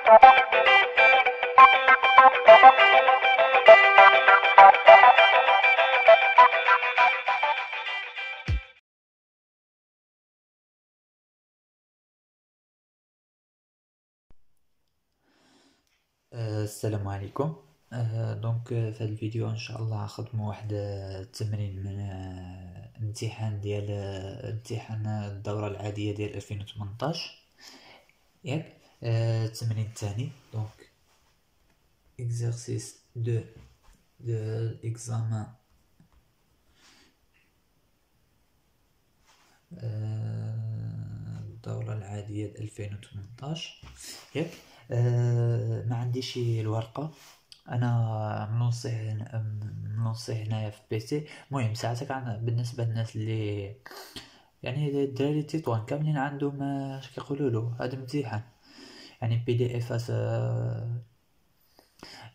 السلام عليكم. في هذا الفيديو ان شاء الله خدموا واحد التمرين من امتحان ديال امتحان الدورة العادية ديال 2018 ياك. التمرين الثاني دونك exercice 2 de l'examen الدورة العادية 2018 ياك. ما عنديش الورقة، انا منوصي هنايا في بيسي. المهم ساعتك بالنسبه للناس اللي يعني الدراري تيطوان كاملين عندهم اش كيقولوا له هذا امتحان، يعني بي دي افات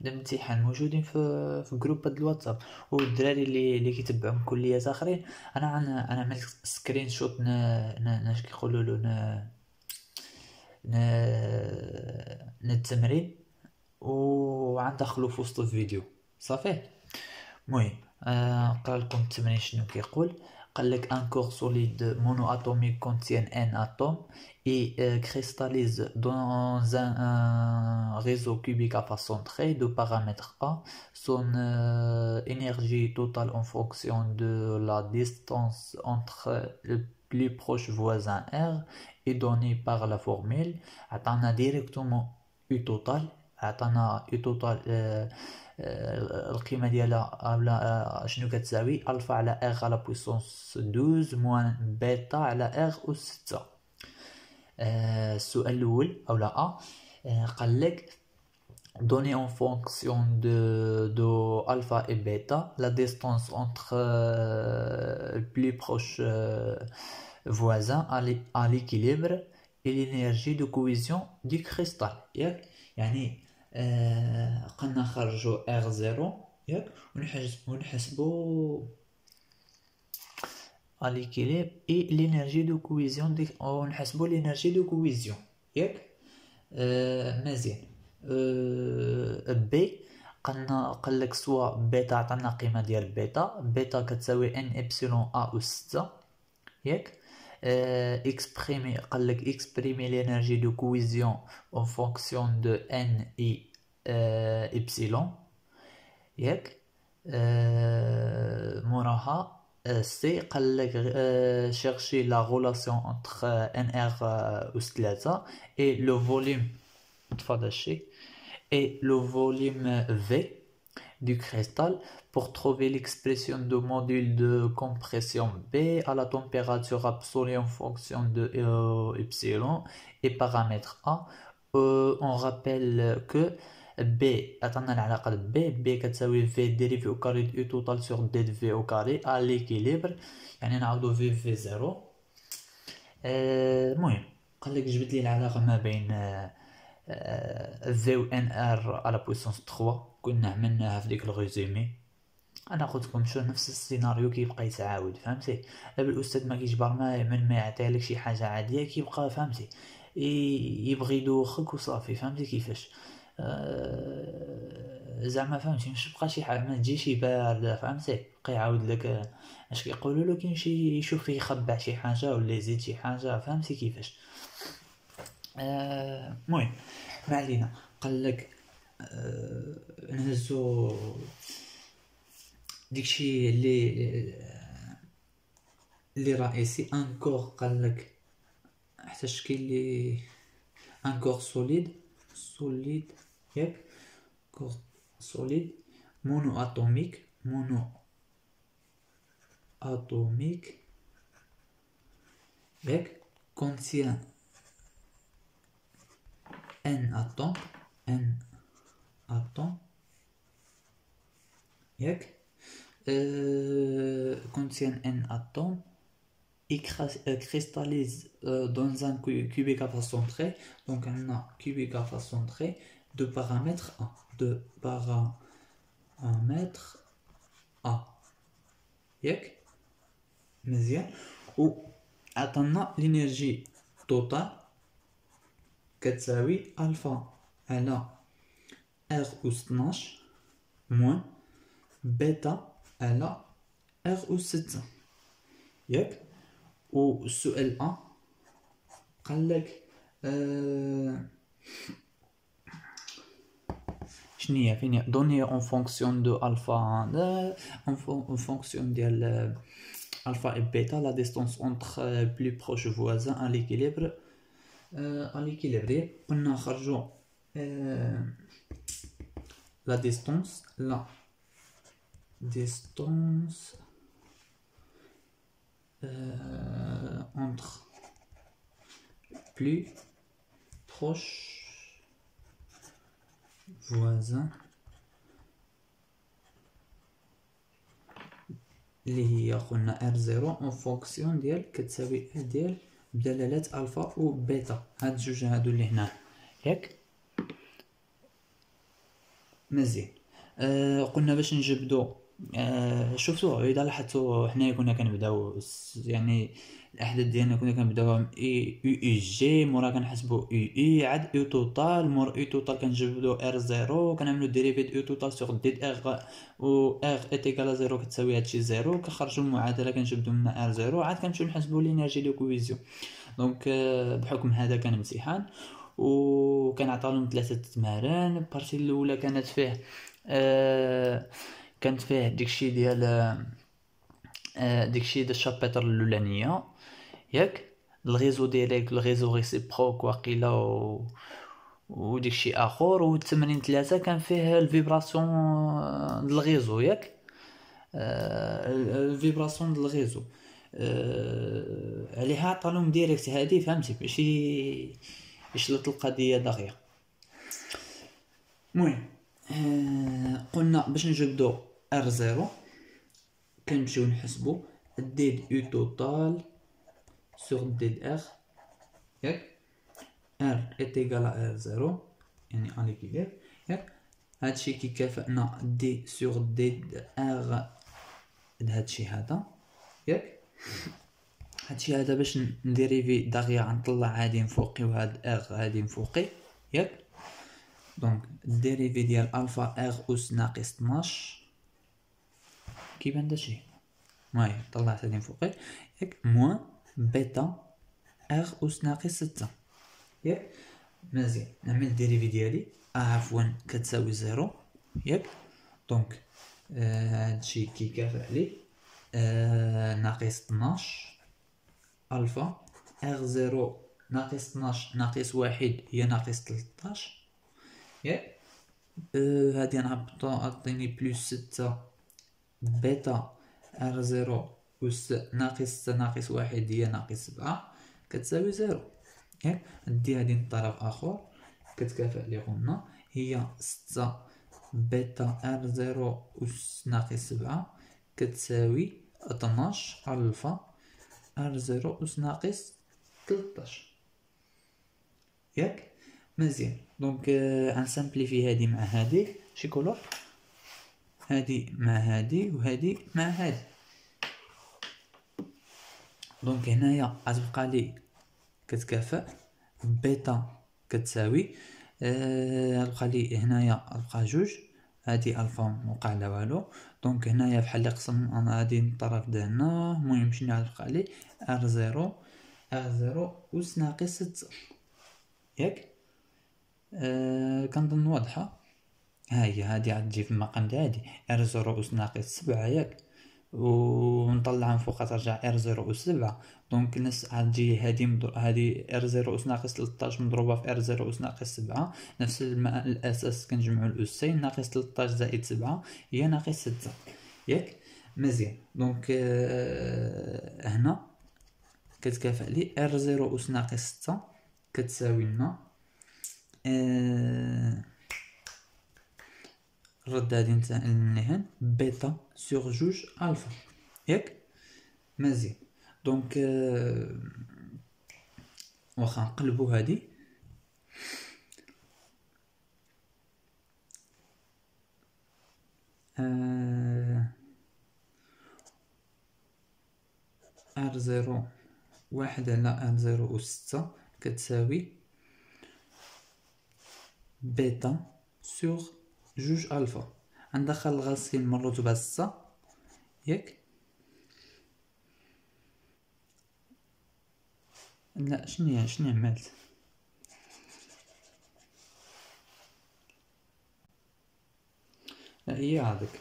الامتحان موجودين في جروب الواتساب. والدراري اللي كيتبعوا من كليات اخرين انا عملت سكرين شوت اش كيقولوا له التمرين وغندخلو في وسط الفيديو صافي. المهم نقرا لكم التمرين شنو كيقول. قالك un corps solide monoatomique contient un atome et cristallise dans un réseau cubique à façon trait de paramètre A. Son énergie totale en fonction de la distance entre le plus proche voisin R est donnée par la formule. عطانا directement U total، عطانا U total القيمة ديالها شنو كتساوي ألفا على إغ على بويسونس 12 موان بيتا على إغ أس 6. السؤال الأول أو لا قالك donner en fonction de alpha et bêta la distance entre le plus proche voisin à l'équilibre et l'énergie de cohésion du cristal. يعني قلنا نخرجوا R0 ياك ونحسبوا à l'équilibre et l'énergie de cohésion ونحسبوا l'énergie de cohésion ياك. مزيان. بي قالك سوا بيتا عطانا قيمة ديال بيتا كتساوي ان ابسيلون ا اس 6 ياك. exprimer قالك exprimer l'énergie de cohésion en fonction de n et epsilon ياك. موراها سي قالك chercher la relation entre nr أس 3 et le volume تفضل et le volume V du cristal pour trouver l'expression de module de compression B à la température absolue en fonction de epsilon et paramètre A. On rappelle que B عطانا العلاقة B كتساوي V dérivé au carré de U total sur D de V au carré à l'équilibre، يعني نعوضو V 0. المهم قالك جبت لي العلاقة ما بين في و ان ار على بويسونس 3 كنا عملناها في ديك الريزومي. انا قلت لكم شو نفس السيناريو كيبقى يتعاود فهمتي. دابا الاستاذ ما كيجبر ما يعطيها لك شي حاجه عاديه كيبقى فهمتي يبغي يدوخك وصافي فهمتي كيفاش. زعما فهمتي مش بقى شي حاجه ما تجيش بارده فهمتي بقى يعاود لك اش كيقولوا له كاين شي يشوف يخبع شي حاجه ولا يزيد شي حاجه فهمتي كيفاش. المهم ما علينا. قالك نهزو ديكشي اللي رئيسي ان كور. قالك حتى الشكل اللي ان كور سوليد ياك كور سوليد مونو اتوميك ياك contient n atomes ياك. contient n atomes et cristallise dans un cubique à façon trait. Donc on a cubique à façon trait de paramètre A ياك مزيان. و عطانا l'énergie totale كتساوي ألفا على ار أس 12 موان بيتا على ار أس 6 ياك. والسؤال أ قالك شنيا فين دوني اون فونكسيون دو الفا اون فونكسيون ديال alpha et bêta, la distance entre plus proches voisins à l'équilibre. On a rajouté la distance entre plus proches voisins اللي هي قلنا R0 اون فونكسيون ديال كتساوي ديال بدلالات الفا و بيتا، هاد الجوج هادو اللي هنا ياك. مزيان. قلنا باش نجبدو شفتوا اذا لاحظتوا حنايا كنا كنبداو يعني الاحداث ديالنا كنا كنبداو اي جي، مورا كنحسبوا اي عاد اي توتال، مور اي توتال كنجبدو ار زيرو، كنعملو ديريفي اي توتال سور دي ار و ار ايكال زيرو كتساوي هادشي زيرو، كنخرجوا المعادله كنجبدو منها ار زيرو، عاد كنمشيو نحسبوا لينيرجي دو كويزيون. دونك بحكم هذا كان امتحان وكنعطاولهم 3 تمارين. البارتي الاولى كانت فيه داكشي ديال الشابتر الاولانيه ياك، الغيزو ديريكت الغيزو ريسيبروك واقيلا وداكشي اخر. والتمرين 3 كان فيه الفيبراسيون د الغيزو ياك، الفيبراسيون د الغيزو عليها عطالهم ديريكت هادي فهمتي، ماشي يشلط القضيه دغيا. المهم قلنا باش نجبدو ار زيرو كنمشيو نحسبو ديد يو توتال سور ديد ار ياك، ار ايتيغال ار زيرو يعني ان ليكيليبر ياك. هادشي كيكافئنا دي سور ديد ار هادشي هذا ياك. هادشي هذا باش نديريفي دغيا غنطلع هادي فوقي وهاد ار هادي فوقي ياك. دونك الديريفي ديال الفا ار اس ناقص 12 كيبان داكشي هاي طلعت هادي فوقي ياك، موان بيتا ار اس ناقص 6 ياك. مزيان نعمل الديريفي ديالي عفوا كتساوي زيرو ياك. دونك هادشي كيكافئ لي ناقص 12 الفا ار زيرو ناقص 12 ناقص واحد هي ناقص 13 ياك. هادي نهبطو عطيني بلس 6 بيتا ار زيرو أس ناقص 6 ناقص واحد هي ناقص 7 كتساوي زيرو ياك. ندي هادي من طرف اخر كتكافئ لي قلنا هي 6 بيتا ار زيرو أس ناقص 7 كتساوي 12 الفا ار زيرو أس ناقص 13 ياك. مزيان. دونك غنسامبليفي هادي مع هادي شي كولور، هادي مع هادي وهادي مع هادي. دونك هنايا غتبقى لي كتكافئ بيتا كتساوي غتبقى لي هنايا غتبقى جوج، هادي الفا موقع لا والو. دونك هنايا بحال اللي قسم انا هادي من الطرف دهنا. المهم شنو غتبقى لي ار زيرو أس ناقص 6 ياك. كنظن واضحه. ها هي هادي غتجي في المقام ديال هادي ار زيرو أس ناقص 7 ياك، ونطلع من فوق ترجع ار زيرو أس 7. دونك نفس غتجي هادي ار زيرو أس ناقص 13 مضروبه في ار زيرو أس ناقص 7، نفس الاساس كنجمعو الاسين ناقص 13 زائد 7 هي ناقص 6 ياك. مزيان. دونك هنا كتكافئ لي ار زيرو أس ناقص 6 كتساوي لنا الرد هادي نتاع بيتا سور جوج الفا ياك. مزيان. دونك واخا نقلبو هادي ار زيرو واحد على ار زيرو أس 6 كتساوي بيتا سور جوج الفا. غندخل الغاسين من الرتبة 6 ياك. لا شنو عملت؟ لا هي هذيك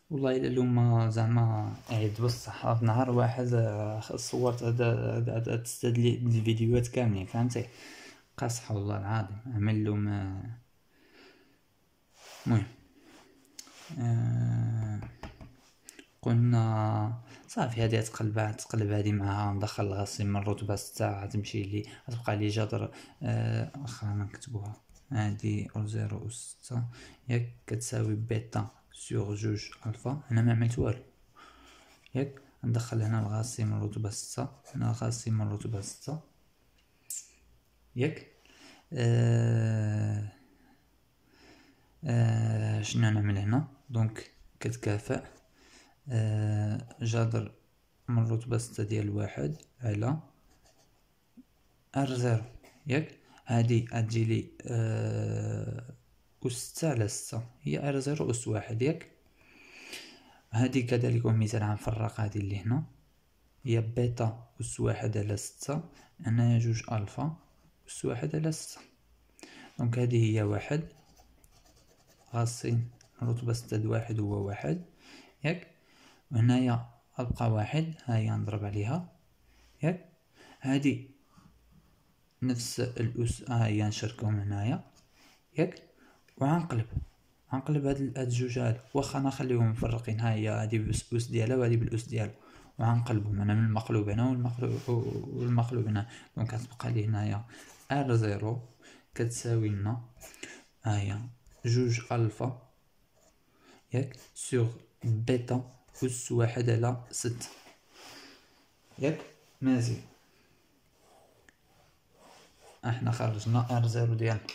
والله الا لوما زعما عيد بصح في نهار واحد صورت هاد تستدلي الفيديوهات كاملين فهمتي قاصحة والله العظيم عمل لهم. المهم قلنا صافي هادي تقلب هادي معاها ندخل الغسيل من الرتبة 6 غتمشي لي غتبقى لي جذر واخا نكتبوها هادي زيرو أس 6 ياك كتساوي بيتا سور جوج الفا. هنا ما عملت والو ياك. ندخل هنا الغاسيل من الرتبة 6 هنا الغاسيل من الرتبة 6 ياك. شنو نعمل هنا؟ دونك كتكافئ جذر من الرتبة 6 ديال واحد على ار زيرو ياك. هادي غتجيلي أس 6 على 6 هي ار زيرو أس واحد ياك. هادي كذلك مثال غنفرق هادي اللي هنا هي بيتا أس واحد على 6 هنايا جوج الفا أس واحد على 6. دونك هادي هي واحد غاسين الرتبة 6 د واحد هو واحد ياك. وهنايا غتبقى واحد هاهي نضرب عليها ياك. هادي نفس الأس هاهي نشركهم هنايا ياك. وغنقلب هاد الجوج هادو واخا نخليهم مفرقين هاهي هادي بالأس ديالها وهادي بالأس ديالها وغنقلبهم انا من المقلوب هنا والمقلوب هنا. دونك غتبقى لي هنايا ار زيرو كتساوي لنا هاهي جوج الفا ياك سور بيتا أس واحد على 6 ياك. مزيان احنا خرجنا ار زيرو ديالنا.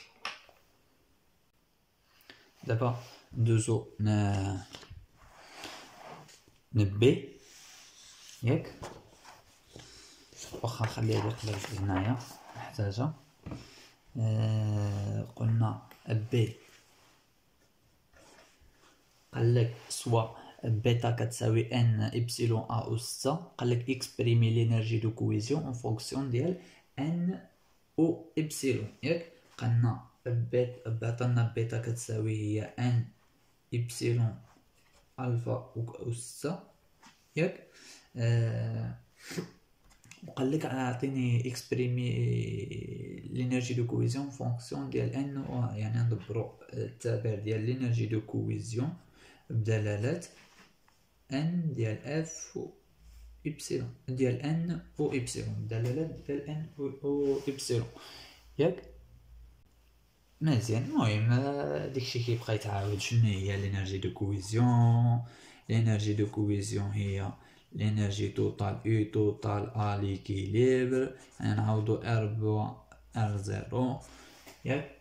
دابا ندوزو نبي ياك. واخا نخليها لي قبل هنايا نحتاجها. قلنا بي قالك سوا بيتا كتساوي ان إبسيلون ا أس 6 قالك اكسبريمي لينيرجي دو كويزيون اون فونكسيون ديال ان او إبسيلون ياك. قلنا بعطانا بيتا كتساوي هي ان إبسيلون الفا أس 6 ياك. وقالك اعطيني اكسبريمي لينيرجي دو كويزيون فونكسيون ديال ان يعني ندبرو التعبير ديال لينيرجي دو كويزيون بدلالات ان ديال اف و إبسيلون ديال ان او إبسيلون بدلالات ديال ان او إبسيلون ياك. مزيان المهم داكشي كيبقى يتعاود. شنو هي لينيرجي دو كويزيون؟ لينيرجي دو كويزيون هي لينيرجي توتال اي توتال ا ليكيليبر يعني نعوضو ار بوا ار زيرو ياك.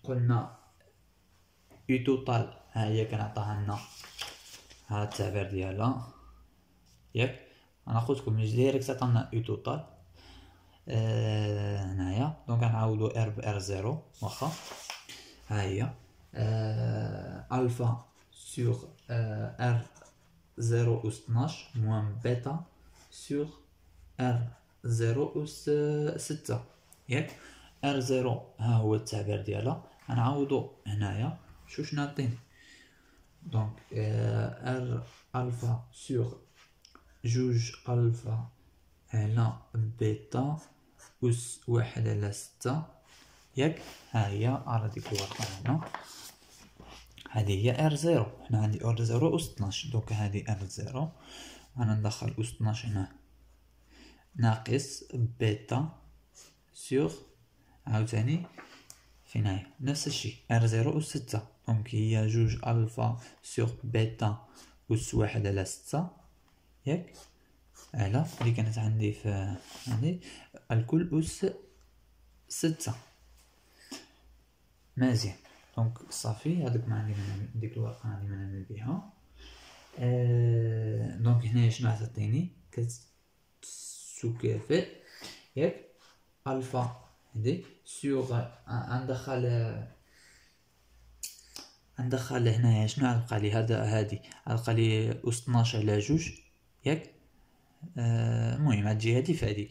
قلنا اي توتال ها هي كنعطيها لنا ها التعبير ديالها ياك. غناخدكم ديريكت عطانا اي توتال هنايا. دونك غنعوضو ار بار زيرو واخا ها هي الفا سور ار زيرو أس 12 موان بيتا سور ار زيرو أس 6 ياك. ار زيرو ها هو التعبير ديالها غنعوضو هنايا شوف شنو عطيني. دونك ار الفا سور جوج الفا على بيتا أس واحد على 6 ياك. ها هي راه ديك الورقة هنا هذه هي ار زيرو. هنا عندي ار زيرو أس 12 دوك هذه ار زيرو انا ندخل أس 12 هنا ناقص بيتا سور عاوتاني فين هي نفس الشيء ار زيرو أس 6 دونك هي جوج الفا سور بيتا أس واحد على 6 ياك على اللي كانت عندي في عندي الكل أس 6. مزيان دونك صافي هذاك ما عندي ديك الورقه عندي ما نعمل بها. دونك هنايا شنو عطيني كتكافئ ياك. الفا هادي سيغ ندخل هنايا شنو غنلقى لي هادي غنلقى لي أس 12 على جوج ياك. المهم غتجي هادي فهادي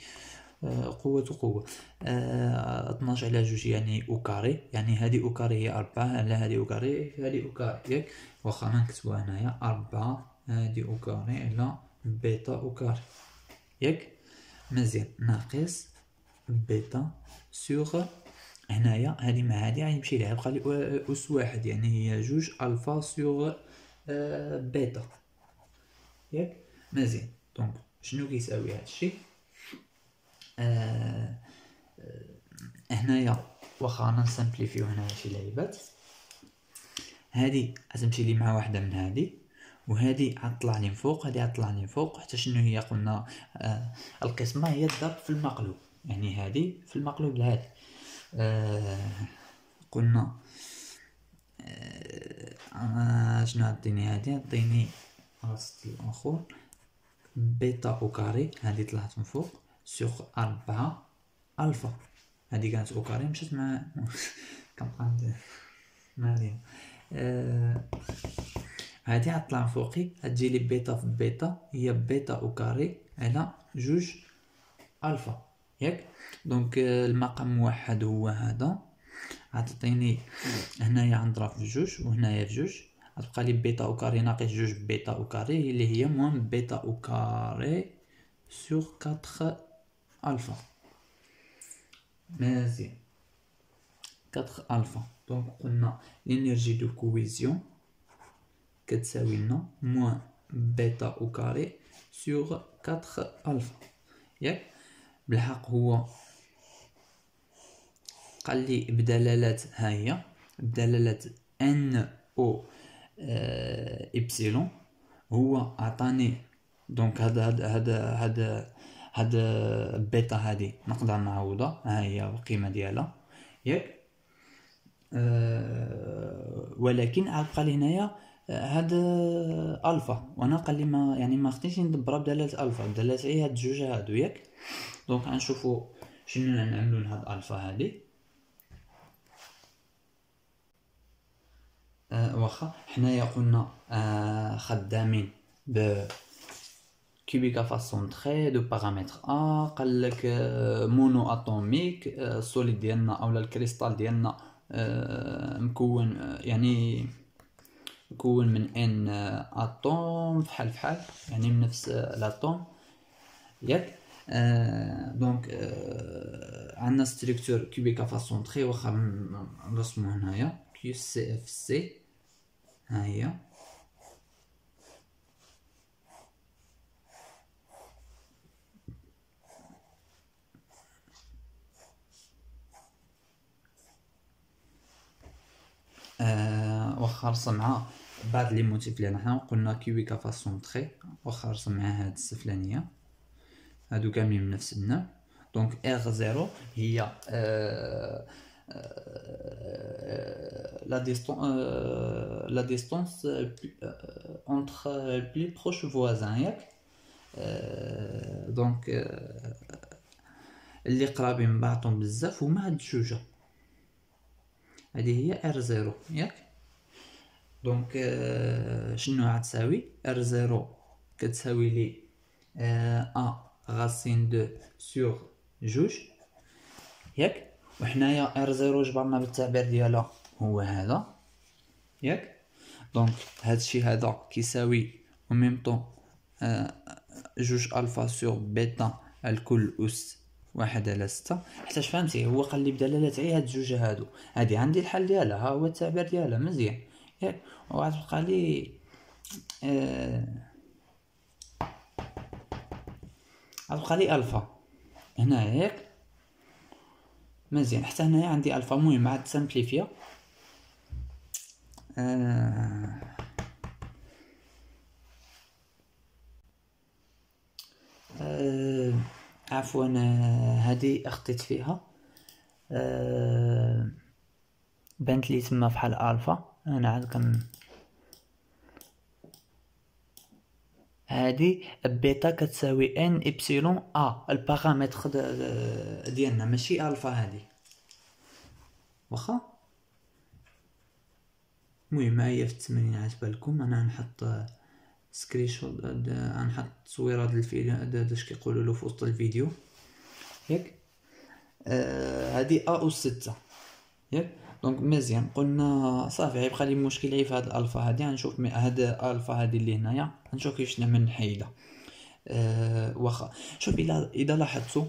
قوة 12 على جوج يعني او كاري، يعني هادي او كاري هي 4 على هادي او كاري هادي او كاري ياك. واخا ما نكتبوها هنايا 4 هادي او كاري على بيتا او كاري ياك. مزيان ناقص بيتا سوغ هنايا هادي مع هادي غيمشي ليها يبقى لي أس واحد يعني هي جوج ألفا سوغ بيتا ياك. مزيان دونك شنو كيساوي هادشي؟ هنايا واخا نسامبليفيو هنايا شي لعيبات، هادي غتمشي لي مع واحدة من هادي وهادي غطلع لي فوق، هادي غطلع لي فوق حتى شنو هي قلنا القسمة هي الضرب في المقلوب، يعني هادي في المقلوب لهادي قلنا شنو عطيني هادي عطيني الوسط الاخر بيتا او كاري هادي طلعت من فوق سوغ 4 الفا، هادي كانت او كاري مشات مع كنبقى ما علينا. هادي غطلع من فوقي غتجي لي بيتا في بيتا هي بيتا او كاري على جوج الفا ياك. دونك المقام موحد هو هذا، غتعطيني هنايا غنضرب في جوج وهنايا في جوج غتبقى لي بيتا او كاري ناقص جوج بيتا او كاري اللي هي موان بيتا او كاري سور 4 الفا. مزيان 4 الفا. دونك قلنا لينيرجي دو كويزيون كتساوي لنا موان بيتا او كاري سور 4 الفا ياك. بالحق هو قال لي بدلالات ها هي بدلالات ان او ايبسيلون، هو عطاني دونك هاد بيتا هادي نقدر نعوضها ها هي القيمه ديالها ياك. ولكن غتبقى لي هنايا هاد الفا وانا قال لي ما يعني ما خصنيش ندبرها بدلاله الفا، بدلاله غير هاد جوج هادو ياك. دونك غنشوفو شنو نعملو لهاد الفا هادي. واخا حنايا قلنا خدامين ب كوبيكا فاسون تري دو بارامتر ا قالك مونو اتوميك السوليد ديالنا اولا الكريستال ديالنا مكون يعني مكون من ان اتوم فحال يعني من نفس الاتوم ياك. دونك عندنا ستركتور كوبيكا فاسون تري واخا نرسمو هنايا كيو سي اف سي ها هي واخا رسم مع بعض لي موتيف اللي حنا قلنا كيوبيكا فاسون تري واخا رسم مع هاد السفلانيه هادو كاملين من نفس النوع. دونك ار زيرو هي la distance entre les proches voisins ياك. دونك اللي قرابين من بعضهم بزاف هما هاد الجوجه هادي هي ار زيرو ياك. دونك شنو غتساوي ار زيرو كتساوي لي ا غاسين دو سور جوج ياك. وحنايا ار زيرو جبرنا بالتعبير ديالها هو هذا ياك. دونك هادشي هذا كيساوي او ميم طون جوج الفا سور بيتا الكل اس واحد على 6. حتاش فهمتي هو قال لي بدلالات غير هاد جوج هادو هادي عندي الحل ديالها ها هو التعبير ديالها مزيان ياك. وغتبقى لي غتبقى لي الفا هنا ياك. مزيان حتى هنايا عندي الفا. المهم عاد سامبليفيا عفوا هذه اخطيت فيها بانت لي تما فحال الفا. انا عاد هذه بيتا كتساوي ان ايبسيلون ا البارامتر ديالنا ماشي الفا هذه واخا. المهم هي في التمرين عجبها لكم، انا نحط سكرين شوت، نحط تصويره ديال الفيديو اش كيقولوا له في وسط الفيديو ياك. هادي او 6 ياك. دونك مزيان، قلنا صافي غيبقى لي مشكل غير في هاد الالفا هادي. غنشوف هاد الالفا هادي اللي هنايا غنشوف كيفاش نعمل نحيدها. واخا شوف، اذا لاحظتوا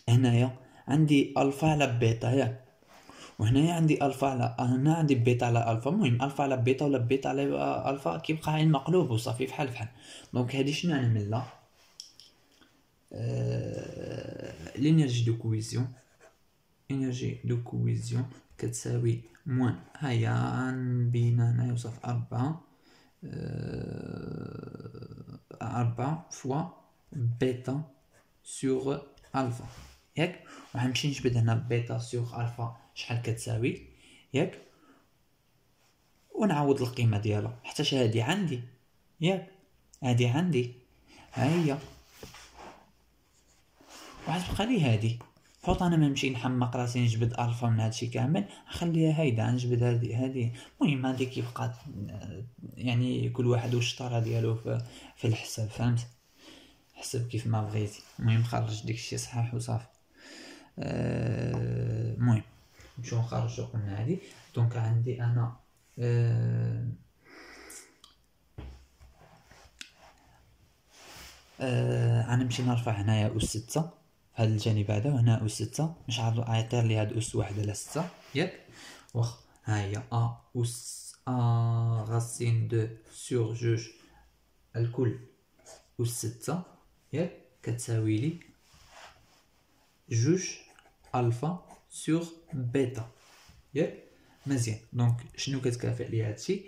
هنايا عندي الفا على بيتا ياك، وهنايا عندي الفا على، هنا عندي بيتا على الفا. المهم الفا على بيتا ولا بيتا على الفا كيبقى عين مقلوب وصافي بحال بحال. دونك هادي شنو نعمل لها؟ لينيرجي دو كويزيون، انرجي دو كويزيون كتساوي موان، هيا نبينا هنايا وصافي 4 فوا بيتا سور الفا ياك. وغنمشي نجبد هنا بيتا سور الفا شحال كتساوي ياك، ونعوض القيمه ديالها حتى هادي عندي ياك، هادي عندي ها هي، وغتبقى لي هادي. فوت انا ما نمشي نحمق راسي نجبد الفا من هادشي كامل، نخليها هيدا نجبد هادي. المهم هادي كيبقى يعني كل واحد والشطاره ديالو في الحساب، فهمت؟ حسب كيف ما بغيتي. المهم خرج داكشي صحاح وصافي. المهم نمشيو نخرجو قلنا هادي. دونك عندي انا غنمشي نرفع هنايا أس 6 في هاد الجانب هذا، وهنا أس 6 مش عيطير لي هاد أس 1 على 6 ياك. واخا ها هي أس غاسين دو سور جوج الكل أس 6 ياك كتساوي لي جوج ألفا سور بيتا ياك. مزيان. دونك شنو كتكافئ لي هادشي؟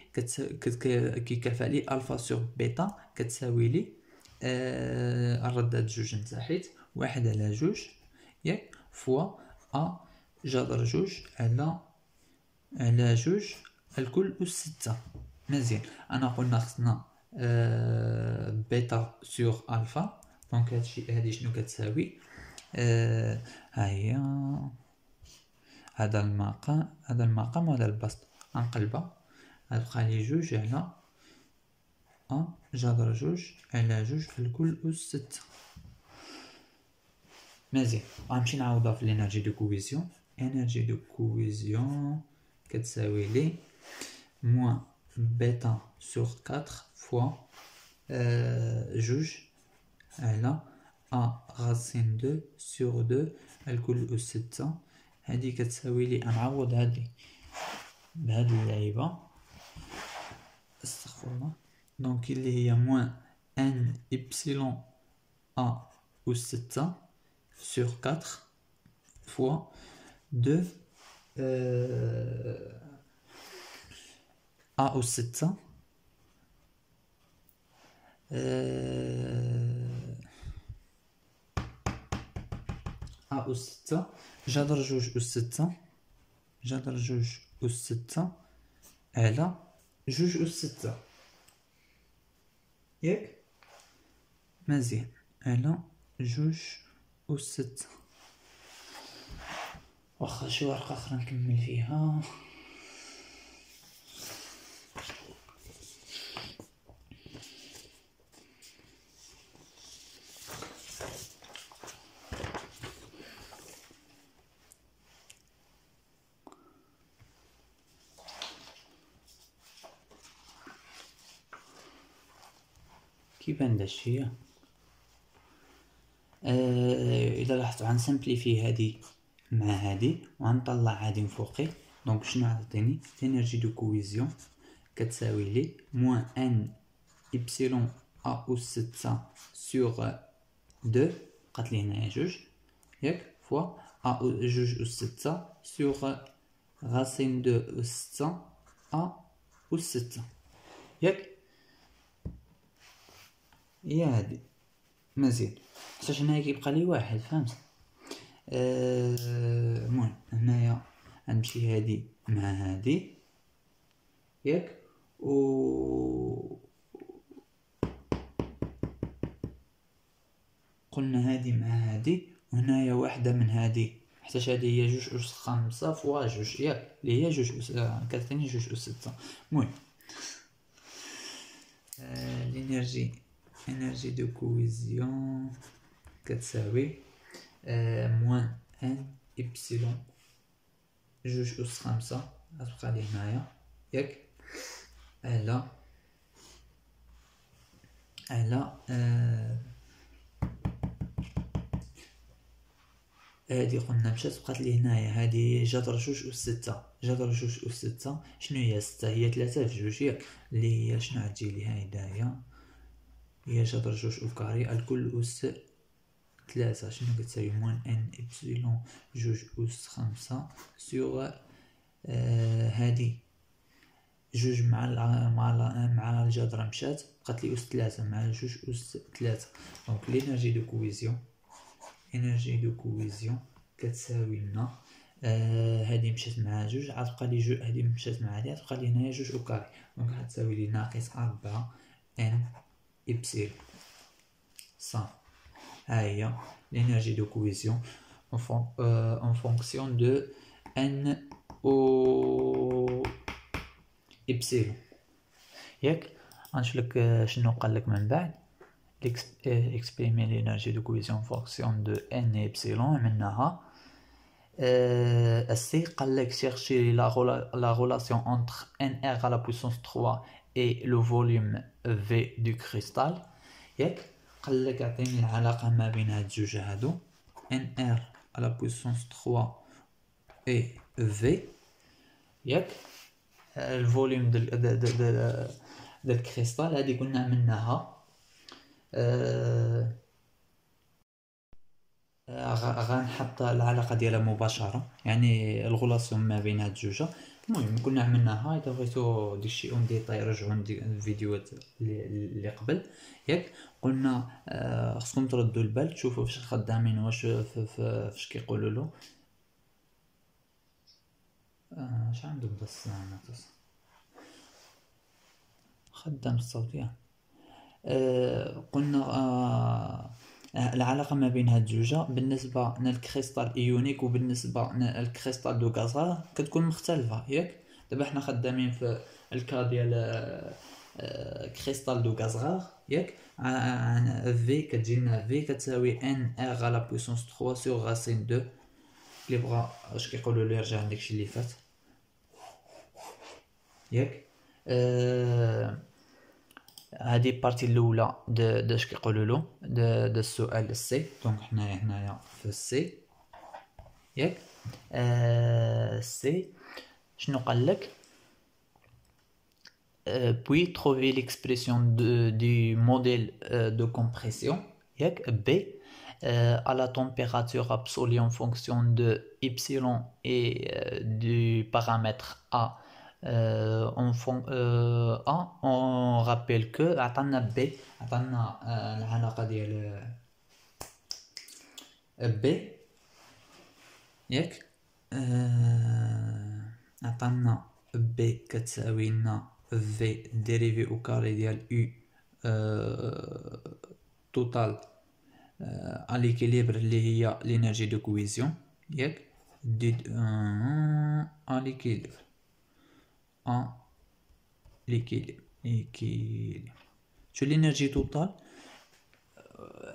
كيكافئ لي ألفا سور بيتا كتساوي لي الردات جوج نتاحيت 1 على جوج ياك فوا جذر جوج على جوج الكل أس 6. مزيان. انا قلنا خصنا بيتا سور الفا. دونك هادي شنو كتساوي؟ ها هي هذا المقام وهذا البسط غنقلبها، غتبقى لي جوج على جذر جوج على جوج الكل أس 6. مزيان. غنمشي نعوضها في الانرجي دو كويزيون. انرجي دو كويزيون كتساوي لي موان بيتا سور 4 فوا جوج على غاسين دو سور دو الكل أس 6. هادي كتساوي لي نعوض هادي بهاد اللعيبة، استغفر الله. دونك اللي هي موان ان إبسيلون أس 6 sur 4 fois 2 A أس 6 A أس 6 جذر جوج أس 6 جذر جوج أس 6 على جوج أس 6 ياك. مزيان. على جوج أس 6. واخا شي ورقة أخرى نكمل فيها. كيبان داكشي. اذا لاحظتوا غنسامبليفي هادي مع هادي وغنطلع هادي من فوقي. دونك شنو عطيني؟ انرجي دو كويزيون كتساوي لي موان ان إبسيلون أس 6 سور 2 بقات لي هنايا جوج ياك فوا جوج أس 6 سور غاسين دو أس 6 أس 6 ياك. هي هادي. مزيان. حتى هنايا كيبقى لي واحد، فهمت؟ المهم هنايا غنمشي هادي مع هادي ياك، قلنا هادي مع هادي، وهنايا واحدة من هادي حيتاش هادي هي 2.5 فوا 2 ياك اللي هي 2 كتعطيني 2.6. المهم l'énergie de cohésion كتساوي موان ان إبسيلون 2.5 غتبقى لي هنايا ياك على هادي قلنا مشات بقات لي هنايا هادي جذر 2.6 جذر 2.6 شنو هي 6 هي 3 في 2 ياك اللي هي شنو غتجي لي هايدايا هي جذر 2 كاري الكل أس 3 شنو كتساوي موان ان إبسيلون 2.5 سيغ هادي جوج مع الجذر مشات بقات لي أس 3 مع 2 أس 3 دونك l'énergie de cohésion كتساوي لنا هادي مشات مع جوج عاد بقى لي هادي مشات مع هادي تبقى لي هنايا 2 أو كاري دونك غتساوي لي ناقص 4 ان إبسيلون صا ها هي l'énergie de cohésion en fonction de n au إبسيلون ياك. غنشوف لك شنو قال لك من بعد exprimer l'énergie de cohésion en fonction de n et epsilon عملناها. C قال لك chercher la relation entre nr à la puissance 3 et le volume V du cristal ياك. قال لك اعطيني العلاقة ما بين هاد الجوج هادو nr à la puissance 3 et V ياك. الفوليوم ديال الكريستال هادي قلنا عملناها غنحط العلاقه ديالها مباشره يعني الغولاسيون ما بين هاد الجوجه. المهم كنا عملناها اذا بغيتو داكشي اون ديتاي رجعوا الفيديوهات اللي قبل ياك. قلنا خصكم تردوا البال تشوفوا فاش خدامين واش فاش كيقولوا له اش عنده بدا السلامه خدام الصوتيه. قلنا العلاقه ما بين هاد الجوجه بالنسبه للكريستال ايونيك وبالنسبه للكريستال دو غازار كتكون مختلفه ياك. دابا حنا خدامين في الكا ديال كريستال دو غازار ياك. في كتجينا في كتساوي ان ار على بويسونس 3 سور راسين 2 اللي بغا اش كيقولوا له يرجع لداكشي اللي فات ياك. هذه بارتي الاولى اش كيقولوا له د السؤال السي. دونك حنايا هنايا في السي ياك. السي شنو قال لك puis trouver l'expression du modèle de compression ياك B à la température absolue en fonction de epsilon et du paramètre A. on rappelle que عطانا B عطانا العلاقة ديال B ياك. عطانا B كتساوي لنا V dérivé au carré ديال U total à l'équilibre اللي هي l'énergie de cohésion ياك. à l'équilibre شو l'énergie totale.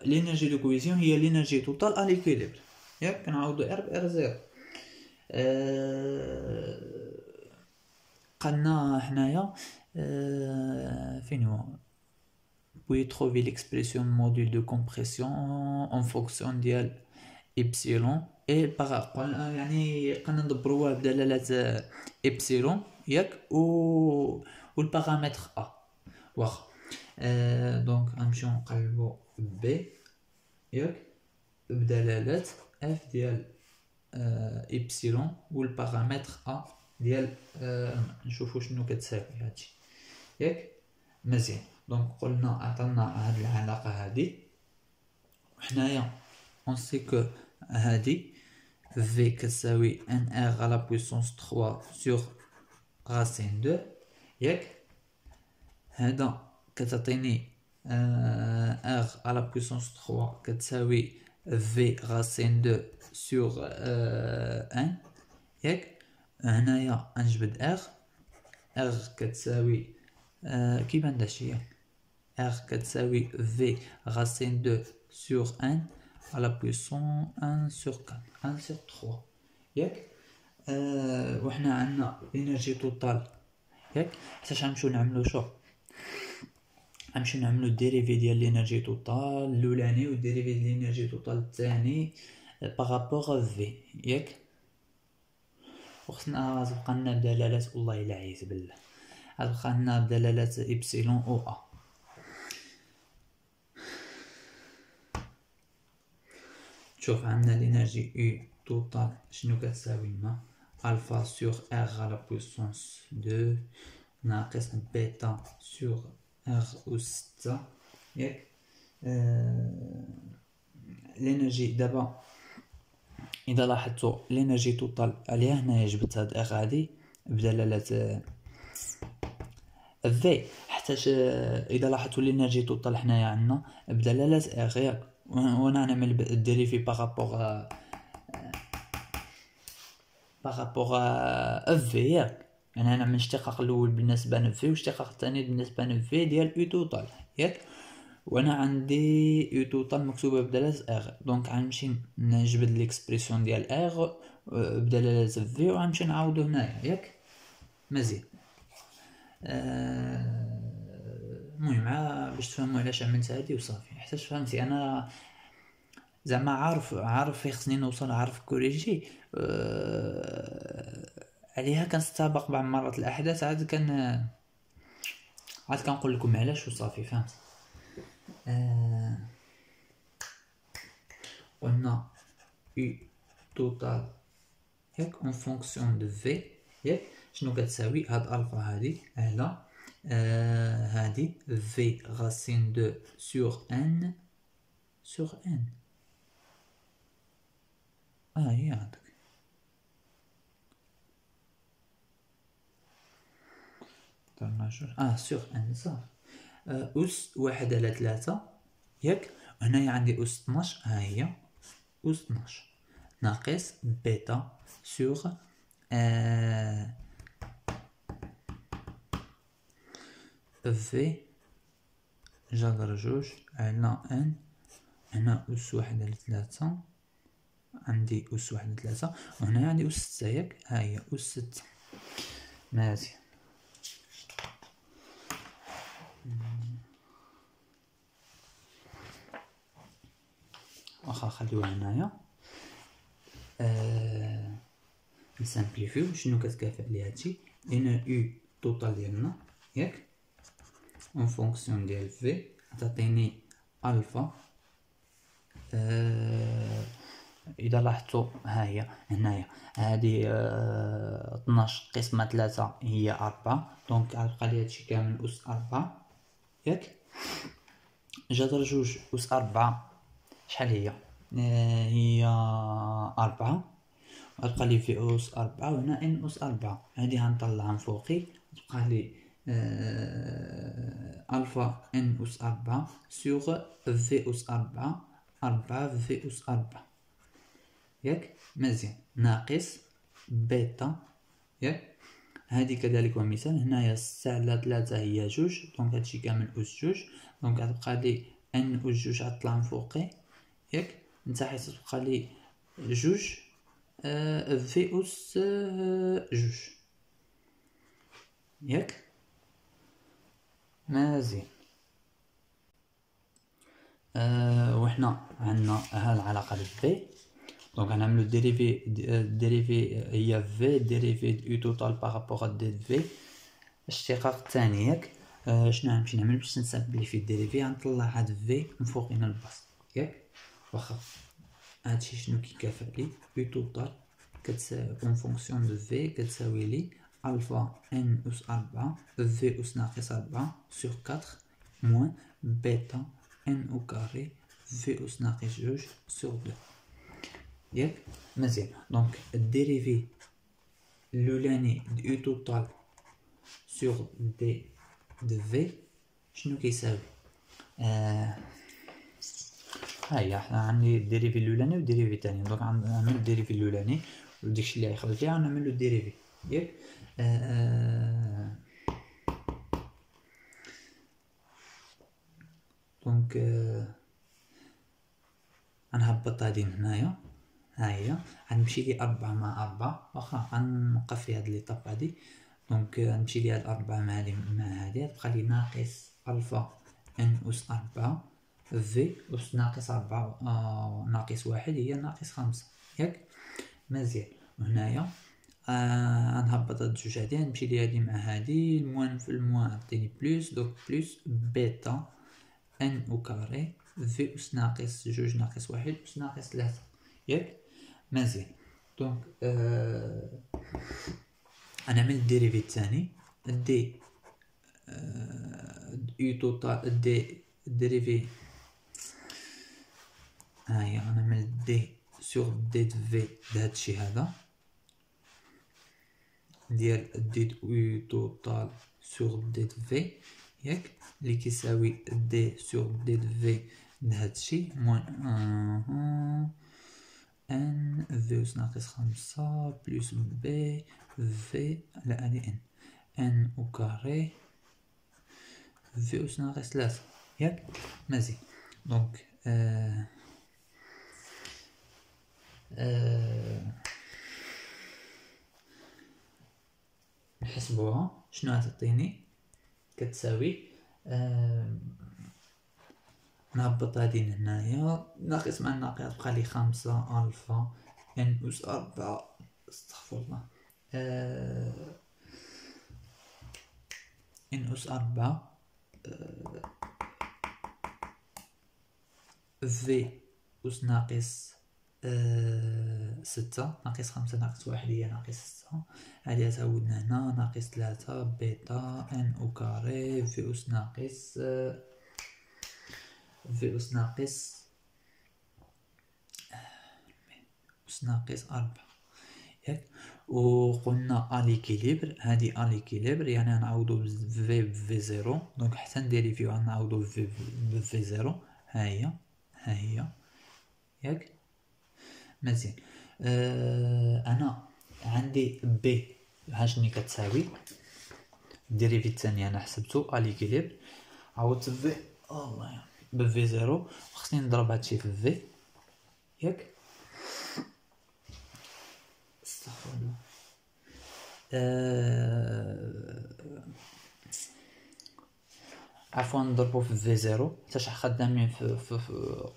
l'énergie de cohésion هي l'énergie totale à l'équilibre ياك. كنعوضو R ب R0. قلنا حنايا فين هو puis trouver l'expression module de compression en fonction ديال epsilon et par يعني قلنا ندبروها بدلالة epsilon ياك والبارامتر A واخا. دونك غنمشيو نقلبو B ياك بدلالة F ديال epsilon والبارامتر A ديال نشوفو شنو كتساوي هادشي ياك. مزيان. دونك قلنا عطانا هاد العلاقة هادي وحنايا on sait que هادي V كتساوي NR à la puissance 3 sur racine 2 ياك. هذا كتعطيني R à la puissance 3 كتساوي في racine دو سور ان ياك. هنايا غنجبد ار كتساوي كيبان داكشي ياك، ار كتساوي في racine دو سور ان على بويسون ان سور 4 ان سور 3 ياك. وحنا عندنا انرجي توتال ياك. حيتاش غنمشيو نعملو شو، غنمشيو نعملو الديريفي ديال لينيرجي توتال الاولاني والديريفي ديال لينيرجي توتال الثاني بارابور في ياك. وخصنا تبقى لنا بدلالات، والله الا عييت بالله، غتبقى لنا بدلالات ايبسيلون او ا. شوف عندنا لينيرجي اي توتال شنو كتساوي لنا؟ الفا سور ار على بويسونس 2 ناقص بيتا سور ار او 6 ياك. لينيرجي دابا اذا لاحظتوا لينيرجي توتال عليها هنايا جبت هاد ار هادي بدلالات في، حتى اذا لاحظتوا لينيرجي توتال حنايا عندنا بدلالات ار ياك. وانا نعمل الديريفي بارابور اف في ياك. يعني انا نعمل الاشتقاق الاول بالنسبه لفي والاشتقاق الثاني بالنسبه لفي ديال يو توتال ياك. وانا عندي يو توتال مكتوبه بدلالة ار، دونك غنمشي نجبد ليكسبرسيون ديال ار بدلالة في وغنمشي نعاودو هنايا ياك. مزيان. المهم باش تفهموا علاش عملت هادي وصافي، حتى فهمتي انا زعما عارف فين خصني نوصل، عارف كوريجي عليها كنستبق بعض مرات الاحداث، عاد كنقول لكم علاش وصافي فهمت. قلنا يو توتال ياك اون فونكسيون دو في ياك. شنو كتساوي هاد الفا هادي على هادي في راسين دو سور ان هي عندك درنا جوج سور ان صافي. أس 1 على 3 ياك. هنايا عندي أس 12 هي أس 12 ناقص بيتا سور في جذر جوج على ان. هنا أس 1 على 3 عندي أس 1 على 3 وهنا عندي أس 6 ياك. هي أس 6 مزيان. واخا خليوها هنايا. نسامبليفيو شنو كتكافئ لي هادشي لان يو توتال ديالنا ياك اون فونكسيون ديال في تعطيني الفا. اذا لاحظتوا ها هي هنايا هادي 12 قسمة 3 هي 4 دونك غتبقى لي هادشي كامل أس 4 ياك. جذر جوج أس 4 شحال هي؟ هي 4 غتبقى لي في أس 4 وهنا ان أس 4. هادي غنطلعها من فوقي تبقى لي الفا ان أس 4 سور في أس 4 في أس 4 ياك. مزيان ناقص بيتا ياك. هادي كذلك ومثال هنايا 6 على 3 هي جوج دونك هادشي كامل أس جوج دونك غتبقى لي ان أس جوج غتطلع من فوقي ياك. نتا حيت تبقى لي جوج في أس جوج ياك. مزيان. وحنا عندنا ها العلاقة في دونك غنعملو ديريفي هي في ديريفي يو توتال بارابور دي في الاشتقاق الثاني ياك. شنو غنمشي نعمل باش نسامبليفي الديريفي؟ غنطلع هاد في من فوقينا البسط ياك. واخا هادشي شنو كيكافئ لي يو توتال كتساوي اون فونكسيون دو في كتساوي لي الفا ان أس 4 في أس ناقص 4 سور 4 موان بيتا ان او كاري في أس ناقص جوج سور 2 ياك. مزيان دونك الديريفي الاولاني دو يو توتال سور دي دو في شنو كيساوي؟ ها هي حنا عندي الديريفي الاولاني والديريفي الثاني، دونك غنعمل الديريفي الاولاني وداكشي اللي غيخرج ليها غنعملو الديريفي ياك. دونك غنهبط هادي من هنايا، ها هي غنمشي لي 4 مع 4، واخا غنوقف في هاد ليطاب هادي. دونك غنمشي لي هاد 4 مع هادي تبقى لي ناقص الفا ان أس 4 في أس ناقص 4 ناقص 1 هي ناقص 5 ياك. مزيان. وهنايا غنهبط هاد الجوج هادي، غنمشي لي هادي مع هادي، الموان في الموان عطيني بلوس، دوك بلوس بيتا ان او كاري في أس ناقص جوج ناقص 1 أس ناقص 3 ياك. مزيان. دونك غنعمل الديريفي الثاني دي يو توتال دي ديريفي، ها هي غنعمل دي سور دي دو في دهادشي هذا ديال دي يو توتال سور دي دو في ياك، اللي كيساوي دي سور دي دو في دهادشي موان ان في أس ناقص 5 بلوس بي في على ان ان او كاري في أس ناقص 3 ياك. مزيان. دونك نحسبوها شنو غتعطيني، كتساوي نهبط هادي لهنايا ناقص مع الناقص بقى لي 5 الفا ان أس 4 استغفر الله ان أس 4 في أس ناقص 6 ناقص 5 ناقص 1 هي ناقص 6، هادي تعودنا هنا ناقص 3 بيتا ان او كاري في أس ناقص في أس ناقص أس ناقص 4 ياك. وقلنا اليكيليبر، هادي اليكيليبر يعني غنعوضو في زيرو، دونك حتى نديريفيو غنعوضو في زيرو، ها هي ياك. مزيان. انا عندي بي هاشني كتساوي الديريفي الثاني انا حسبتو اليكيليبر، عوضت في الله بفي زيرو، خصني نضرب هادشي في في ياك. استغفر الله. عفوا نضربو في زيرو حتى خدامين في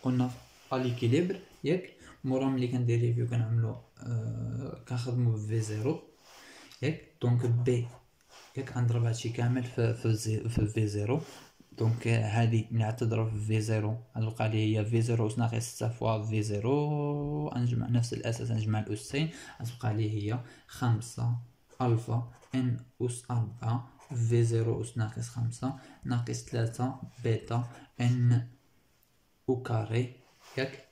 قلنا اليكيليبر ياك. مورا ملي كنديريفيو كنعملو كنخدمو في زيرو ياك. دونك بي ياك غنضرب هادشي كامل في في زيرو. دونك هادي ملي عاد تضرب في زيرو غتبقى لي هي في زيرو أس ناقص 6 فوا في زيرو، غنجمع نفس الاساس نجمع الأسين غتبقى لي هي 5 الفا ان أس 4 في زيرو أس ناقص 5 ناقص 3 بيتا ان او كاري ياك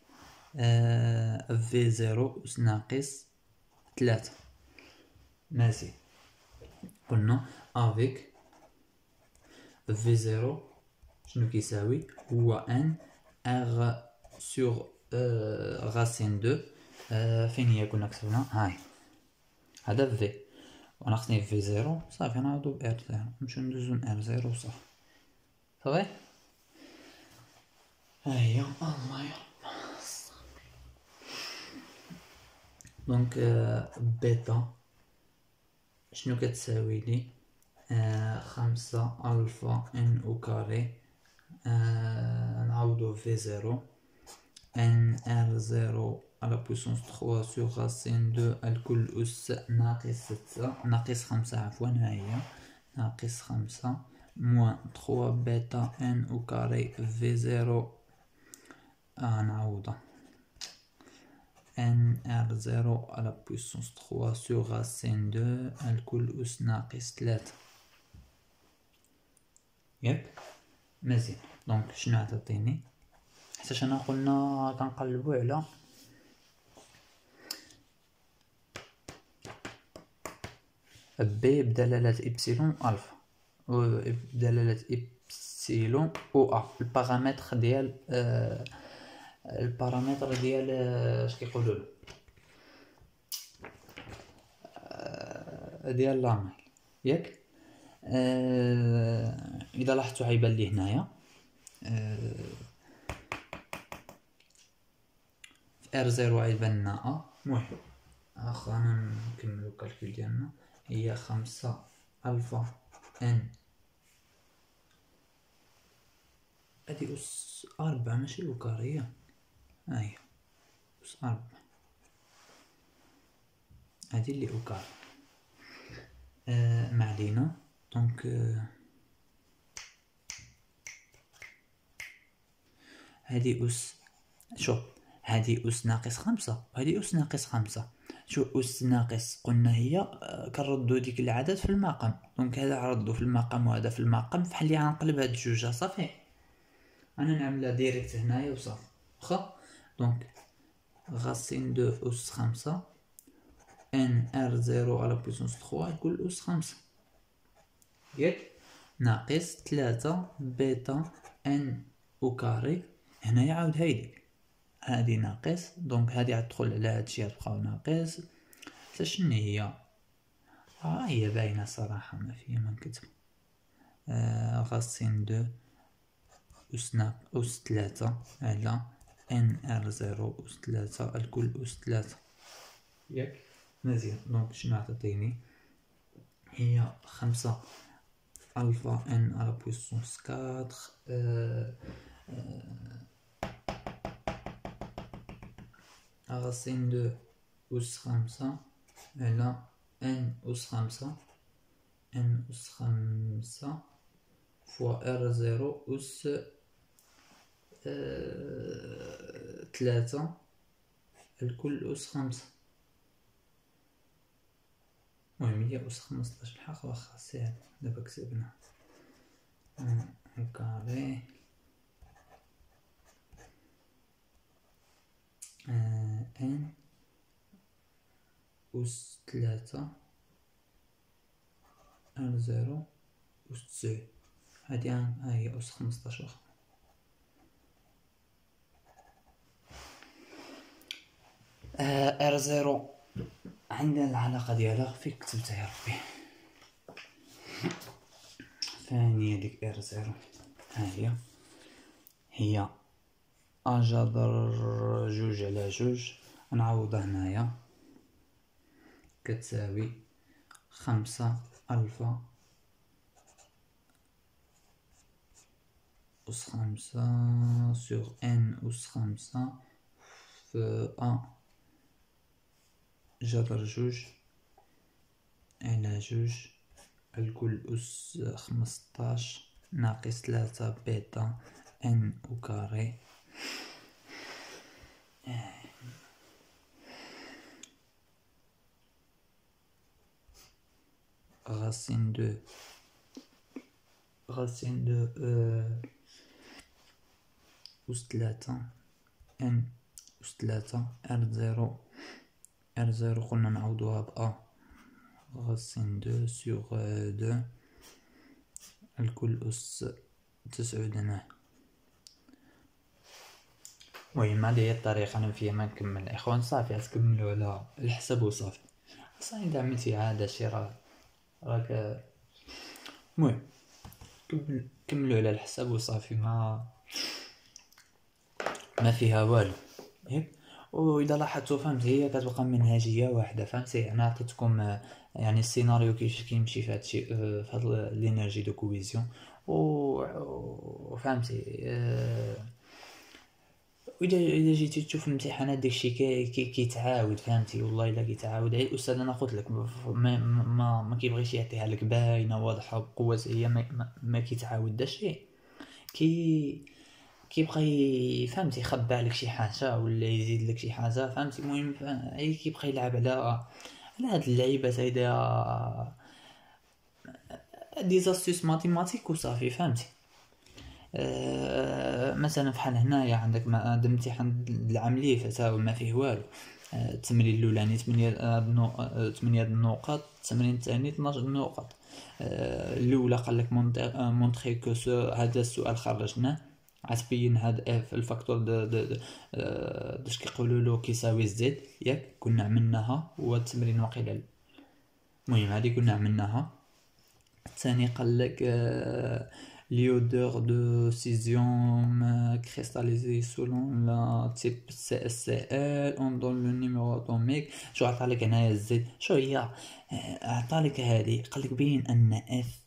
في زيرو أس ناقص 3. ماشي. قلنا افيك في زيرو شنو كيساوي هو ان ار سور غاسين دو فين هي كنا كتبنا هاي هذا في وانا خصني في زيرو صافي نعوضو ب ار زيرو نمشيو ندوزو ار زيرو صافي صافي. ها هي الله يرحم. دونك بيتا شنو كتساوي لي 5 الفا ان او كاري نعوضو في زيرو ان ار زيرو على بويسونس 3 سور راسين دو الكل أس ناقص 6 ناقص 5 عفوا ها هي ناقص 5 موان 3 بيتا ان او كاري في زيرو نعوضها ان ار زيرو على بويسونس 3 سور راسين دو الكل أس ناقص 3 ياك. مزيان. دونك شنو غتعطيني حيتاش انا قلنا كنقلبو على بي بدلالة إبسيلون ألفا بدلالة إبسيلون أو أ البارامتر ديال البارامتر ديال اش كيقولوا له ديال لاميل ياك. اذا لاحظتوا غيبان لي هنايا في ار زيرو غيبان لنا المهم خلينا نكملو الكالكول ديالنا. هي 5 الفا ان، هادي اس 4 ماشي وكارية، هي اس 4 هادي اللي وكار. ما علينا. دونك هادي اس، شوف هادي اس ناقص 5 وهادي اس ناقص 5. شوف اس ناقص قلنا هي كنردو ديك العدد في المقام، دونك هذا عرضو في المقام وهذا في المقام، فحال لي غنقلب هاد الجوج صافي. انا نعملها ديريكت هنايا وصافي واخا. دونك غاسين دو اس 5 ان ار زيرو على بويسونس 3 يقول اس 5 ياك، ناقص 3 بيتا ان او كاري. هنايا عاود هادي ناقص، دونك هادي غتدخل على هادشي غتبقاو ناقص. حتى شنو هي هي باينه صراحه ما فيها ما نكتب. غاسين دو اس 3 على ان ار زيرو اس 3 الكل اس 3 ياك مزيان. دونك شنو عطاتيني؟ هي 5 الفا ان على بويسونس 4 غاسين دو اس 5 على ان اس 5 ان اس 5 فوا ار زيرو اس 3 الكل اس 5. المهم هي اس 15 الحق واخا ساهل دابا كتبنا كاري ان اس 3 ار زيرو اس 9. هادي هي اس 15. ار زيرو عندنا العلاقة ديالها فين كتبتها يا ربي؟ فانية ديك ار زيرو هي اجذر جوج على جوج، نعوضها هنايا كتساوي 5 الفا اس 5 سور ان اس 5 في جذر جوج على جوج الكل اس 15 ناقص 3 بيتا ان او كاري غاسين دو اس 3 ان اس 3 ار زيرو قلنا نعوضوها بأ غاسين دو سور دو الكل اس 9. المهم هادي هي الطريقة انا فيها ما نكمل الاخوان صافي غتكملوا على الحساب وصافي. اصلا اذا عملتي عاد شي راك المهم كملوا على الحساب وصافي ما فيها والو ياك. واذا لاحظتوا فهمت هي كتبقى منهجيه واحده فهمتي. انا عطيتكم يعني السيناريو كيفاش كيمشي في هادشي في هاد الانرجي دو كوفيزيون وفهمتي. واذا جيتي تشوف الامتحانات داكشي كيتعاود فهمتي. والله الا كيتعاود. الاستاذ انا قلت لك ما كيبغيش يعطيها لك باينه واضحه بقوه. هي ما كيتعاود داكشي كيبقى فهمتي يخبى عليك شي حاجه ولا يزيد لك شي حاجه فهمتي. المهم كيبقى يلعب على هاد اللعيبات هيدا دي زاستوس ماتيماتيك وصافي فهمتي. مثلا بحال هنايا عندك هذا الامتحان العملي فتاوى ما فيه والو. التمرين الاولاني 8 النقط، التمرين الثاني 12 النقط. الاولى قال لك مونطري كو هذا السؤال خرجناه غتبين هاد اف الفاكتور داش كيقولوا له كيساوي زد ياك، كنا عملناها. هو التمرين واقيلا المهم هادي كنا عملناها. الثاني قال لك ليودور دو سيزيوم كريستاليزي سولون لا تيب سي اس سي ال اون دون لو نيميرو اتوميك. شو عطالك هنايا الزد؟ شو هي عطالك هادي، قال لك بين ان اف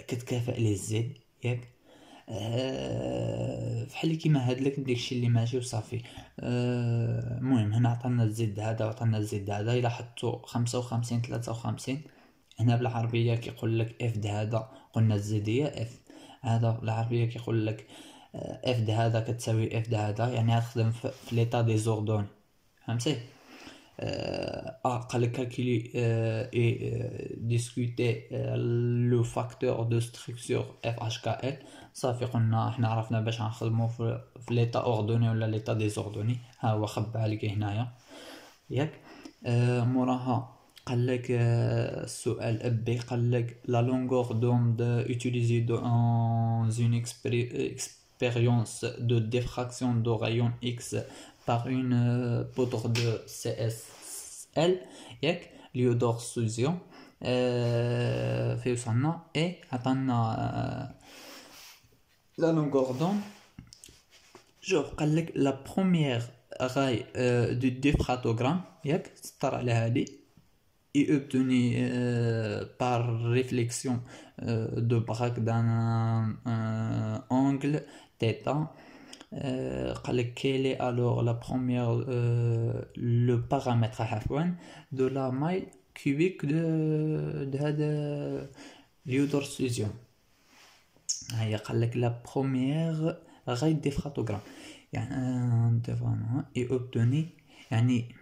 كتكافئ للزد ياك. فحال كيما هادلك داكشي اللي ماشي وصافي. المهم هنا عطانا الزد هذا وعطانا الزد هذا. الا حطو 55 53 هنا بالعربيه كيقول لك اف د هذا، قلنا الزد هي اف هذا. بالعربيه كيقول لك اف د هذا كتساوي اف د هذا، يعني غتخدم في ليطا دي زوردون، فهمتي؟ قال لك calculer et discuter le facteur de structure FHKL. صافي قلنا احنا عرفنا باش غنخدمو في ليطا اوردوني ولا ليطا ديزوردوني. ها هو خبى لك هنايا ياك. موراها قال لك السؤال بي قال لك la longueur d'onde utilisée dans une expérience de diffraction de rayon X par une poudre de CSL ياك ليودور سوزيون. في وصلنا اي عطانا لا longueur d'onde. شوف قال لك لا بروميير غاي دو ديفراتوغرام ياك، سطر على هادي est obtenu par réflexion de Bragg d'un angle θ. قال لك quel est alors la première le paramètre عفوا de la maille cubique de هذا ليودور سوزيون. هيا قال لك la première غاي ديفراتوغرام يعني est obtenu يعني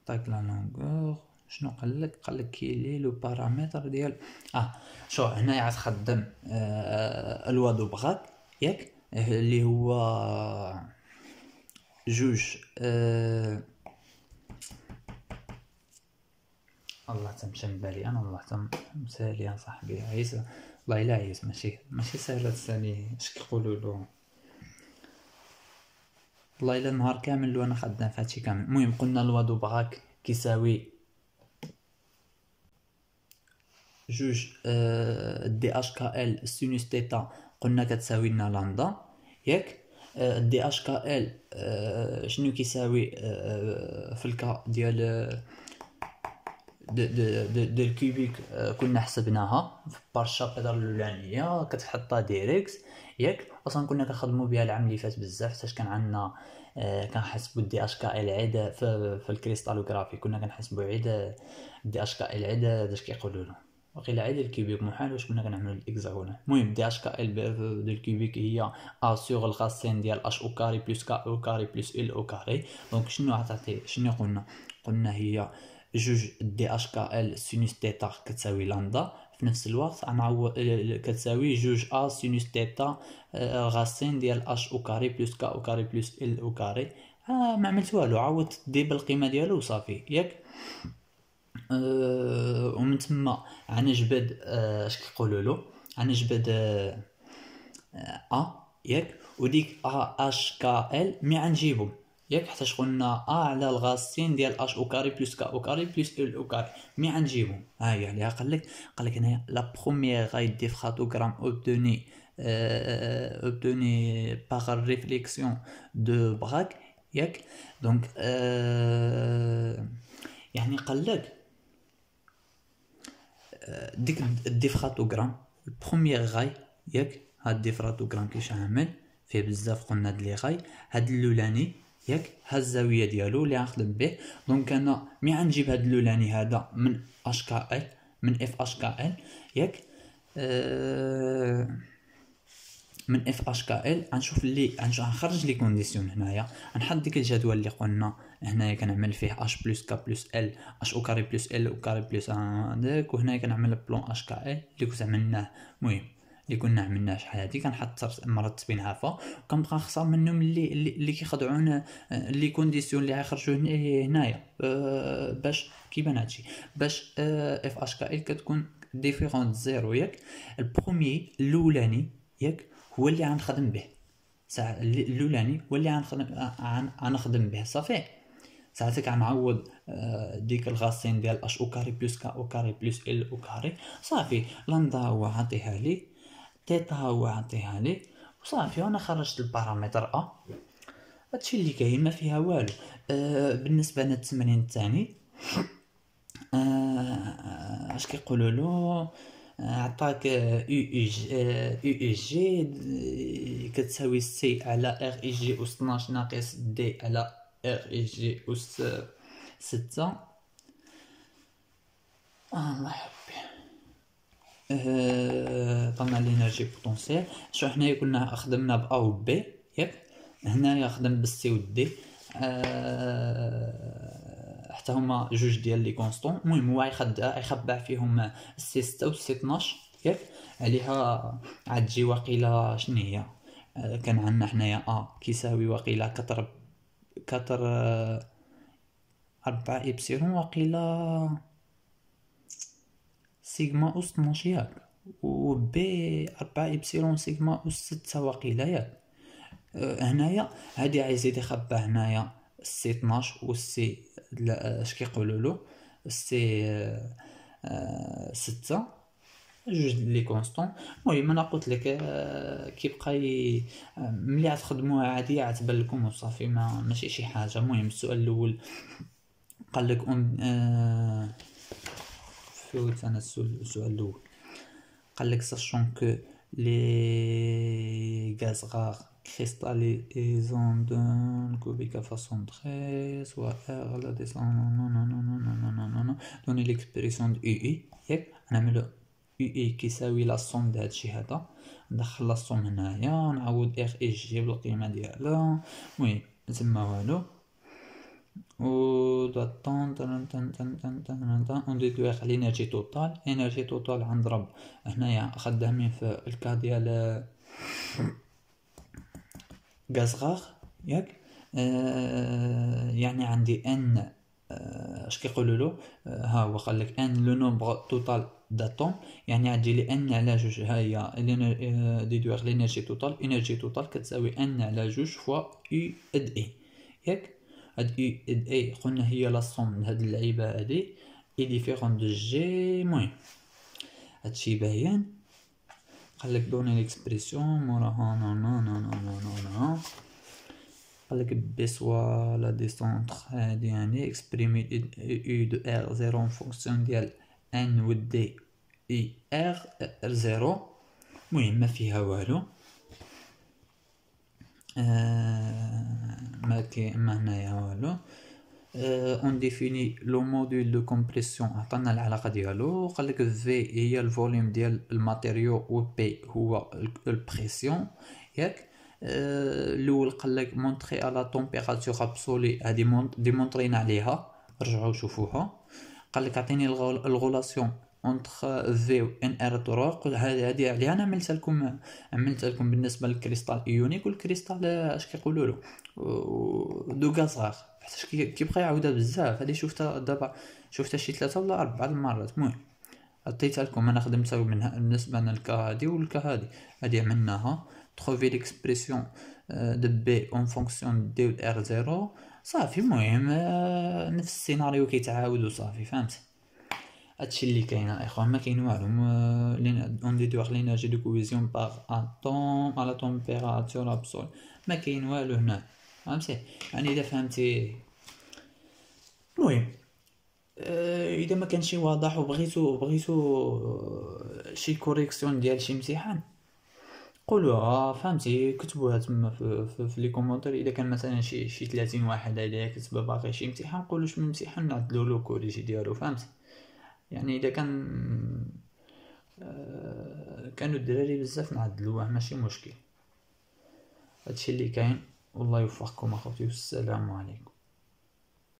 طيب لا لونغور. شنو قال لك؟ قال لك كيلي لو بارامتر ديال شو هنايا غتخدم الوا دو بغاك ياك، اللي هو جوج الله تمشى من بالي انا، والله تمسالي يا صاحبي عيسى، والله الا عيسى ماشي ساهله تسالي اش كيقولوا له، والله الا النهار كامل وانا خدام في هادشي كامل. المهم قلنا لوا دو بغاك كيساوي جوج دي اش كا ال سينوس تيتا، قلنا كتساوي لنا لامدا ياك. دي اش كا ال شنو كيساوي في الكا ديال دو الكوبيك كنا حسبناها بار الشابيتر الاولانيه كتحطها ديريكت ياك. اصلا كنا كنخدموا بها العام اللي فات بزاف، حيت كان عندنا كنحسبوا دي اش كا ال عيد في الكريستالوغرافي، كنا كنحسبوا عيد دي اش كا ال عيد اش كيقولوا له وقيلا عيد الكوبيك محال واش كنا كنعملوا الاكزاغون. المهم دي اش كا ال دو الكوبيك هي ا سور الغاسين ديال اش او كاري بلس كا او كاري بلس ال او كاري. دونك شنو عطاتي شنو قلنا هي جوج دي اش كا ال سينوس تيتا كتساوي لامدا، في نفس الوقت غنعوض كتساوي جوج ا سينوس تيتا غاسين ديال اش او كاري بلس كا او كاري بلس ال او كاري. ما عملت والو، عوضت دي بالقيمه ديالو وصافي ياك. ومن تما غنجبد اش كيقولوا له، غنجبد ياك، وديك اش كا ال مي غنجيبو ياك، حيت قلنا على الغاسين ديال اش او كاري بلس كا او كاري بلس ال او كاري مي غنجيبو. ها هي اللي قال لك هنايا لا بروميير غاي ديفراتوغرام اوبتوني باغ ريفليكسيون دو براك ياك. دونك يعني قال لك ديك الديفراتوغرام البروميير غاي ياك، هاد الديفراتوغرام كيفاش عامل فيه بزاف قلنا هاد لي غاي، هاد الاولاني ياك ها الزاويه ديالو اللي غنخدم به. دونك انا مي غنجيب هاد الاولاني هذا من اش كا ال من اف اش كا ال ياك، من اف اش كا ال غنشوف اللي غنخرج لي كونديسيون هنايا، غنحط ديك الجدول اللي قلنا هنايا كنعمل فيه اش بلس كا بلس ال اش او كاري بلس ال او كاري بلس داك، وهنايا كنعمل بلون اش كا ال اللي كنت عملناه. المهم اللي كنا عملناه شحال هادي كنحط مرتبين عفا، وكنبقى نختار منهم اللي كيخضعون لي كونديسيون اللي غيخرجوا هنايا باش كيبان هادشي. باش اف اش كا ال كتكون ديفيرونت زيرو ياك. البروميي الاولاني ياك، هو اللي غنخدم به. ساعة الاولاني هو اللي غنخدم به صافي. ساعتك غنعوض ديك الغاسين ديال اش او كاري بلس كا او كاري بلس ال او كاري صافي. لندا هو عطيها لي، تيتا هو عطيها لي، وصافي وانا خرجت البارامتر ا. هادشي اللي كاين ما فيها والو. بالنسبه للتمرين الثاني اش كيقولوا له، عطاك او اي جي كتساوي سي على ار اي جي اس 12 ناقص دي على ار اي جي اس 6. الله يحبي. طلنا لينيرجي بوتونسيال. شو حنايا كنا خدمنا ب ا و بي ياك، هنايا خدم بالسي و دي. حتى هما جوج ديال لي كونستون. المهم هو يخبع فيهم السي 6 و السي 12 ياك. عليها غتجي واقيلا شنو هي، كان عندنا حنايا ا كيساوي واقيلا كتر 4 إبسيلون واقيلا سيغما أس 12 ياك، و بي 4 إبسيلون سيغما أس 6 واقيلا ياك. هنايا هادي عايزيد يخبى هنايا السي 12 و السي اش كيقولولو السي 6 جوج لي كونستون. المهم انا قلت لك كيبقى ملي غتخدموها عادي غتبان لكم وصافي، ماشي شي حاجه. المهم السؤال الاول قال لك فوت انا السؤال الاول قال لك sachant que les gaz rares cristallisant d'un cubique à façon trait soit R la descente non donner l'expression de UI ياك. نعملو UI كيساوي لا صوم د هادشي هذا، ندخل لا صوم هنايا نعوض ار اي جي بالقيمه ديالها. المهم تما والو و d'attendre on déduire l'énergie totale. énergie totale غنضرب هنايا خدامين في الكا ديال غاز غار ياك. يعني عندي ان اش كيقولوا له، ها هو قال لك ان لو نومبر توتال داتوم، يعني غتجي لي ان على جوج. ها هي ديدوير لينيرجي توتال. انرجي توتال كتساوي ان على جوج فوا يو اد اي ياك. هاد يو اد اي قلنا هي لا صوم هاد اللعيبه هادي اي ديفيرون دو جي. المهم هادشي باين. قال لك دوني ليكسبريسيون موراها نو قال لك بي سوا لا ديسونتر هادي يعني اكسبريمي يو دو ار زيرو ان فونكسيون ديال ان و دي اي ار زيرو. المهم ما فيها والو. ما هنايا والو. اون ديفيني لو موديل دو كومبريسيون، عطانا العلاقه ديالو. قال لك في هي الفوليوم ديال الماتيريو و بي هو البريسيون ياك. الاول قال لك مونطري على طومبيراتور ابسولي، هذه ديمونطرينا عليها رجعوا شوفوها. قال لك عطيني الغولاسيون اونتر في و ان ار طرق. هذه عليها انا عملت لكم بالنسبه للكريستال ايونيك والكريستال اش كيقولوا له دو غازار، حيت كيبقى يعاودها بزاف. هذه شفتها دابا شي 3 ولا 4 المرات. المهم عطيتها لكم انا خدمتها منها بالنسبه للكا هادي والكا هادي عملناها. trouver l'expression de B en fonction de D و R0 صافي. المهم نفس السيناريو كيتعاود وصافي فهمت. هادشي اللي كاين اخوان، ما كاين والو. اون ديدوار لينيرجي دو كويزيون باغ اتوم على طومبيراتور ابسول، ما كاين والو هنا فهمتي. يعني اذا فهمتي. المهم اذا ما كانش واضح وبغيتو شي كوريكسيون ديال شي امتحان قولوها فهمتي، كتبوها تما في لي كومونتير. اذا كان مثلا شي 30 واحد هذا كتب باغي شي امتحان قولوا شنو الامتحان نعدلوا له كوريجي ديالو فهمتي. يعني اذا كانوا الدراري بزاف نعدلوه ماشي مشكل. هادشي اللي كاين. والله يوفقكم اخوتي والسلام عليكم.